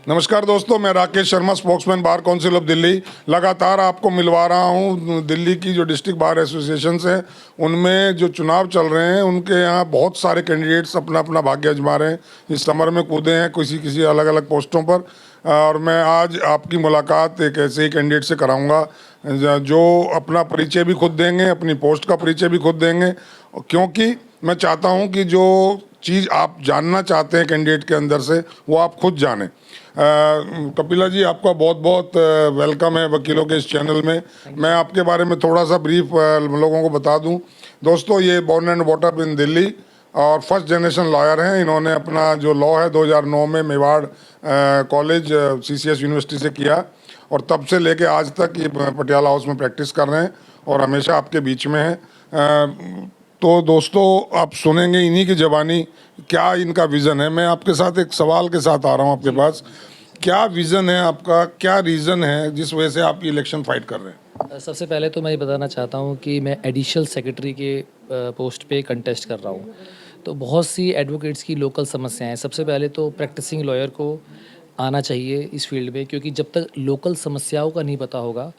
नमस्कार दोस्तों, मैं Rakesh Sharma, spokesman bar council of Delhi. लगातार आपको मिलवा रहा हूं दिल्ली की जो डिस्ट्रिक्ट बार एसोसिएशंस हैं उनमें जो चुनाव चल रहे हैं उनके यहाँ बहुत सारे कैंडिडेट्स अपना अपना भाग्य आजमा रहे हैं। इस समर में कूदे हैं किसी किसी अलग अलग पोस्टों पर, और मैं आज आपकी मुलाकात एक ऐसे ही कैंडिडेट से कराऊंगा जो अपना परिचय भी खुद देंगे, अपनी पोस्ट का परिचय भी खुद देंगे, क्योंकि मैं चाहता हूं कि जो चीज़ आप जानना चाहते हैं कैंडिडेट के अंदर से वो आप खुद जानें। कपिला जी, आपका बहुत बहुत वेलकम है वकीलों के इस चैनल में। मैं आपके बारे में थोड़ा सा ब्रीफ लोगों को बता दूं। दोस्तों, ये born and brought up in Delhi और फर्स्ट जनरेशन लॉयर हैं। इन्होंने अपना जो लॉ है 2009 में मेवाड़ कॉलेज CCS यूनिवर्सिटी से किया और तब से लेके आज तक ये पटियाला हाउस में प्रैक्टिस कर रहे हैं और हमेशा आपके बीच में हैं। तो दोस्तों, आप सुनेंगे इन्हीं की ज़बानी क्या इनका विज़न है। मैं आपके साथ एक सवाल के साथ आ रहा हूँ आपके पास। क्या विज़न है आपका, क्या रीज़न है जिस वजह से आप ये इलेक्शन फाइट कर रहे हैं? सबसे पहले तो मैं ये बताना चाहता हूँ कि मैं एडिशनल सेक्रेटरी के पोस्ट पे कंटेस्ट कर रहा हूँ। तो बहुत सी एडवोकेट्स की लोकल समस्याएं हैं। सबसे पहले तो प्रैक्टिसिंग लॉयर को आना चाहिए इस फील्ड में, क्योंकि जब तक लोकल समस्याओं का नहीं पता होगा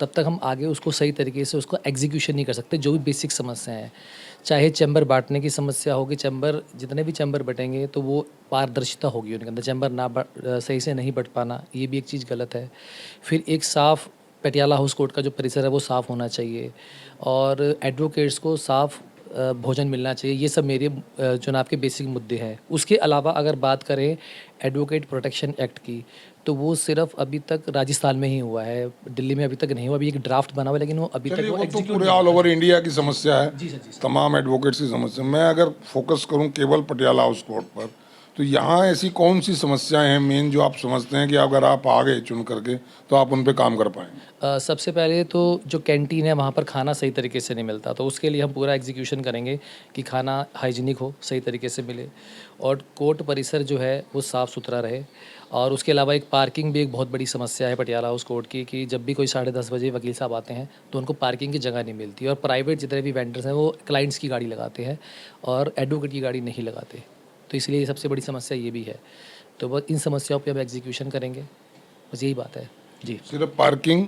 तब तक हम आगे उसको सही तरीके से उसको एग्जीक्यूशन नहीं कर सकते। जो भी बेसिक समस्याएं हैं, चाहे चैम्बर बांटने की समस्या होगी, चैम्बर जितने भी चैम्बर बटेंगे तो वो पारदर्शिता होगी उनके अंदर। चैम्बर सही से नहीं बट पाना, ये भी एक चीज़ गलत है। फिर एक साफ़ पटियाला हाउस कोर्ट का जो परिसर है वो साफ़ होना चाहिए और एडवोकेट्स को साफ़ भोजन मिलना चाहिए। ये सब मेरे चुनाव के बेसिक मुद्दे हैं। उसके अलावा अगर बात करें एडवोकेट प्रोटेक्शन एक्ट की, तो वो सिर्फ अभी तक राजस्थान में ही हुआ है, दिल्ली में अभी तक नहीं हुआ। अभी एक ड्राफ्ट बना हुआ है लेकिन वो अभी तक वो तो एग्जीक्यूट पूरे नहीं ऑल हुआ। ओवर इंडिया की समस्या है, जी सर, जी सर। तमाम एडवोकेट्स की समस्या। मैं अगर फोकस करूं केवल पटियाला हाउस कोर्ट पर, तो यहाँ ऐसी कौन सी समस्याएं हैं मेन जो आप समझते हैं कि अगर आप आ गए चुन करके तो आप उन पे काम कर पाएँ? सबसे पहले तो जो कैंटीन है वहाँ पर खाना सही तरीके से नहीं मिलता, तो उसके लिए हम पूरा एग्जीक्यूशन करेंगे कि खाना हाइजीनिक हो, सही तरीके से मिले और कोर्ट परिसर जो है वो साफ़ सुथरा रहे। और उसके अलावा एक पार्किंग भी एक बहुत बड़ी समस्या है पटियाला हाउस कोर्ट की, कि जब भी कोई 10:30 बजे वकील साहब आते हैं तो उनको पार्किंग की जगह नहीं मिलती और प्राइवेट जितने भी वेंडर्स हैं वो क्लाइंट्स की गाड़ी लगाते हैं और एडवोकेट की गाड़ी नहीं लगाते। तो इसलिए ये सबसे बड़ी समस्या ये भी है। तो बस इन समस्याओं पे अब एग्जीक्यूशन करेंगे, बस यही बात है जी। सिर्फ पार्किंग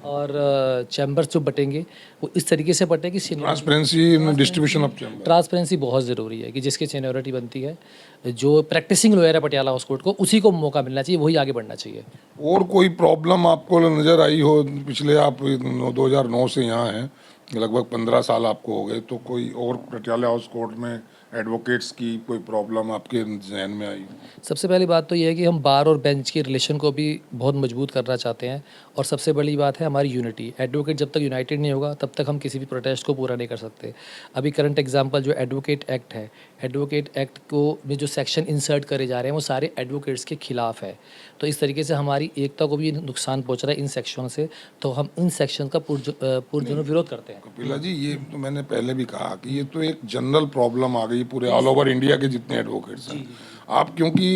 और चैम्बर्स जो बटेंगे वो इस तरीके से बटे कि transparency in distribution of chamber. Transparency बहुत ज़रूरी है कि जिसकी सीनियरिटी बनती है, जो प्रैक्टिसिंग लॉयर है पटियाला हाउस कोर्ट को, उसी को मौका मिलना चाहिए, वही आगे बढ़ना चाहिए। और कोई प्रॉब्लम आपको नज़र आई हो पिछले, आप 2009 से यहाँ हैं, लगभग 15 साल आपको हो गए, तो कोई और पटियाला हाउस कोर्ट में एडवोकेट्स की कोई प्रॉब्लम आपके जहन में आई? सबसे पहली बात तो ये है कि हम बार और बेंच के रिलेशन को भी बहुत मजबूत करना चाहते हैं और सबसे बड़ी बात है हमारी यूनिटी। एडवोकेट जब तक यूनाइटेड नहीं होगा तब तक हम किसी भी प्रोटेस्ट को पूरा नहीं कर सकते। अभी करंट एग्जांपल जो एडवोकेट एक्ट है, एडवोकेट एक्ट को में जो सेक्शन इंसर्ट करे जा रहे हैं वो सारे एडवोकेट्स के खिलाफ है। तो इस तरीके से हमारी एकता को भी नुकसान पहुँच रहा है इन सेक्शन से, तो हम इन सेक्शन का पुरजोर विरोध करते हैं। कपिला जी, ये तो मैंने पहले भी कहा कि ये तो एक जनरल प्रॉब्लम आ गई पूरे ऑल ओवर इंडिया के जितने एडवोकेट्स हैं। आप क्योंकि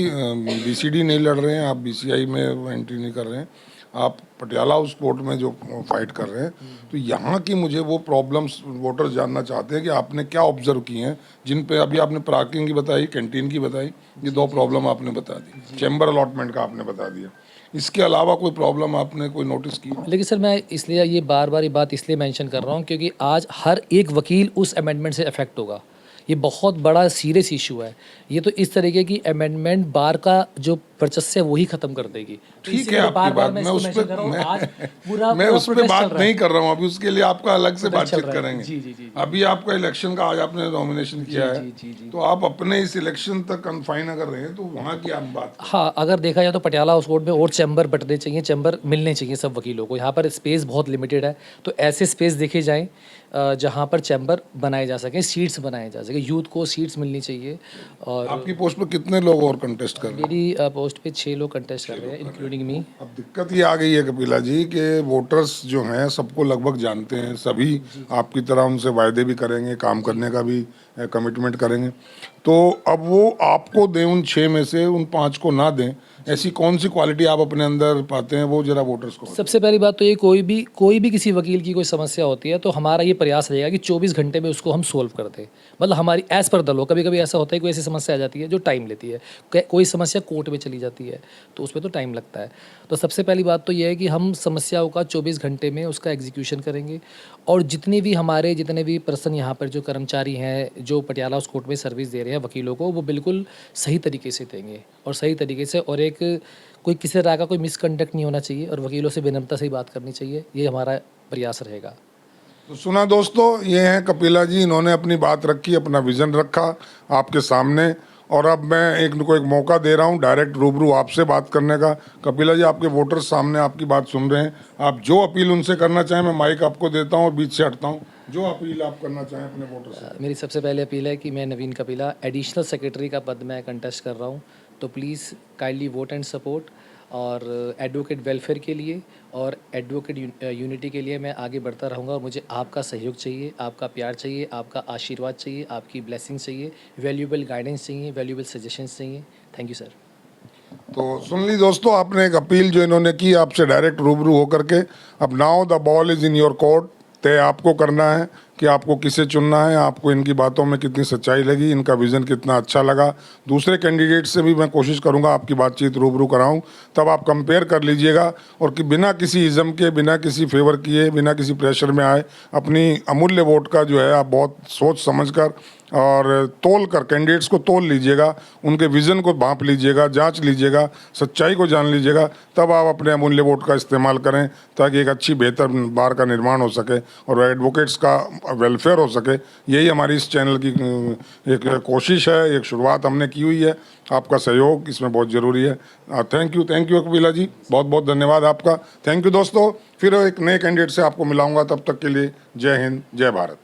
BCD नहीं लड़ रहे हैं, आप BCI में एंट्री नहीं कर रहे हैं, आप पटियाला हाउस कोर्ट में जो फाइट कर रहे हैं, तो यहाँ की मुझे वो प्रॉब्लम्स वोटर्स जानना चाहते हैं कि आपने क्या ऑब्जर्व किए हैं, जिन पे अभी आपने पार्किंग की बताई, कैंटीन की बताई, ये 2 प्रॉब्लम आपने बता दी, चैम्बर अलॉटमेंट का आपने बता दिया। इसके अलावा कोई प्रॉब्लम आपने कोई नोटिस की? लेकिन सर मैं इसलिए ये बार बार ये बात इसलिए मेंशन कर रहा हूँ क्योंकि आज हर एक वकील उस अमेंडमेंट से अफेक्ट होगा। ये बहुत बड़ा सीरियस इशू है। ये तो इस तरीके की अमेंडमेंट बार का जो वर्चस्व है वही खत्म कर देगी। ठीक है आपकी बात, मैं उस पर बात नहीं कर रहा हूँ अभी, उसके लिए आपका अलग से बातचीत करेंगे। जी जी जी। अभी आपका इलेक्शन का आज आपने नॉमिनेशन किया है, तो आप अपने इस इलेक्शन तक कन्फाइन अगर रहे तो वहाँ की आप बात। हाँ, अगर देखा जाए तो पटियाला हाउस कोर्ट में और चैम्बर बटने चाहिए, चैम्बर मिलने चाहिए सब वकीलों को। यहाँ पर स्पेस बहुत लिमिटेड है, तो ऐसे स्पेस देखे जाएँ जहाँ पर चैम्बर बनाए जा सकें, सीट्स बनाए जा सके, यूथ को सीट्स मिलनी चाहिए। और आपकी पोस्ट पर कितने लोग और कंटेस्ट कर रहे हैं? मेरी पोस्ट पे 6 लोग कंटेस्ट कर रहे हैं, इंक्लूडिंग मी। अब दिक्कत ये आ गई है कपिला जी कि वोटर्स जो हैं सबको लगभग जानते हैं, सभी आपकी तरह उनसे वायदे भी करेंगे, काम करने का भी कमिटमेंट करेंगे, तो अब वो आपको दें उन 6 में से उन 5 को ना दें, ऐसी कौन सी क्वालिटी आप अपने अंदर पाते हैं, वो जरा वोटर्स को बताएं। सबसे पहली बात तो ये कोई भी किसी वकील की कोई समस्या होती है तो हमारा ये प्रयास रहेगा कि 24 घंटे में उसको हम सोल्व कर दें। मतलब हमारी एज़ पर द लॉ, कभी कभी ऐसा होता है कोई ऐसी समस्या आ जाती है जो टाइम लेती है, कोई समस्या कोर्ट में चली जाती है तो उसमें तो टाइम लगता है। तो सबसे पहली बात तो ये है कि हम समस्याओं का 24 घंटे में उसका एग्जीक्यूशन करेंगे। और जितने भी पर्सन यहाँ पर जो कर्मचारी हैं जो पटियाला हाउस कोर्ट में सर्विस दे रहे हैं वकीलों को, वो बिल्कुल सही तरीके से देंगे और सही तरीके से, और एक कोई किसी तरह का कोई मिसकंडक्ट नहीं होना चाहिए और वकीलों से विनम्रता से ही बात करनी चाहिए। ये हमारा प्रयास रहेगा। तो सुना दोस्तों, ये हैं कपिला जी, इन्होंने अपनी बात रखी, अपना विज़न रखा आपके सामने। और अब मैं एक मौका दे रहा हूँ डायरेक्ट रूबरू आपसे बात करने का। कपिला जी, आपके वोटर्स सामने आपकी बात सुन रहे हैं, आप जो अपील उनसे करना चाहें, मैं माइक आपको देता हूँ और बीच से हटता हूँ, जो अपील आप करना चाहें अपने वोटर्स से। मेरी सबसे पहले अपील है कि मैं नवीन कपिला एडिशनल सेक्रेटरी का पद मैं कंटेस्ट कर रहा हूँ, तो please kindly vote and support. और एडवोकेट वेलफेयर के लिए और एडवोकेट यूनिटी के लिए मैं आगे बढ़ता रहूँगा। और मुझे आपका सहयोग चाहिए, आपका प्यार चाहिए, आपका आशीर्वाद चाहिए, आपकी ब्लेसिंग चाहिए, वैल्यूएबल गाइडेंस चाहिए, वैल्यूएबल सजेशंस चाहिए। Thank you sir. तो सुन ली दोस्तों, आपने एक अपील जो इन्होंने की आपसे डायरेक्ट रूबरू होकर के। अब now the ball is in your court. तय आपको करना है कि आपको किसे चुनना है, आपको इनकी बातों में कितनी सच्चाई लगी, इनका विज़न कितना अच्छा लगा। दूसरे कैंडिडेट से भी मैं कोशिश करूंगा आपकी बातचीत रूबरू कराऊं, तब आप कंपेयर कर लीजिएगा और कि बिना किसी इज़्म के, बिना किसी फेवर किए, बिना किसी प्रेशर में आए अपनी अमूल्य वोट का जो है आप बहुत सोच समझकर और तोल कर कैंडिडेट्स को तोल लीजिएगा, उनके विज़न को भांप लीजिएगा, जांच लीजिएगा, सच्चाई को जान लीजिएगा, तब आप अपने अमूल्य वोट का इस्तेमाल करें ताकि एक अच्छी बेहतर बार का निर्माण हो सके और एडवोकेट्स का वेलफेयर हो सके। यही हमारी इस चैनल की एक कोशिश है, एक शुरुआत हमने की हुई है। आपका सहयोग इसमें बहुत ज़रूरी है। थैंक यू कपिला जी, बहुत बहुत धन्यवाद आपका। थैंक यू दोस्तों, फिर एक नए कैंडिडेट से आपको मिलाऊंगा, तब तक के लिए जय हिंद, जय भारत।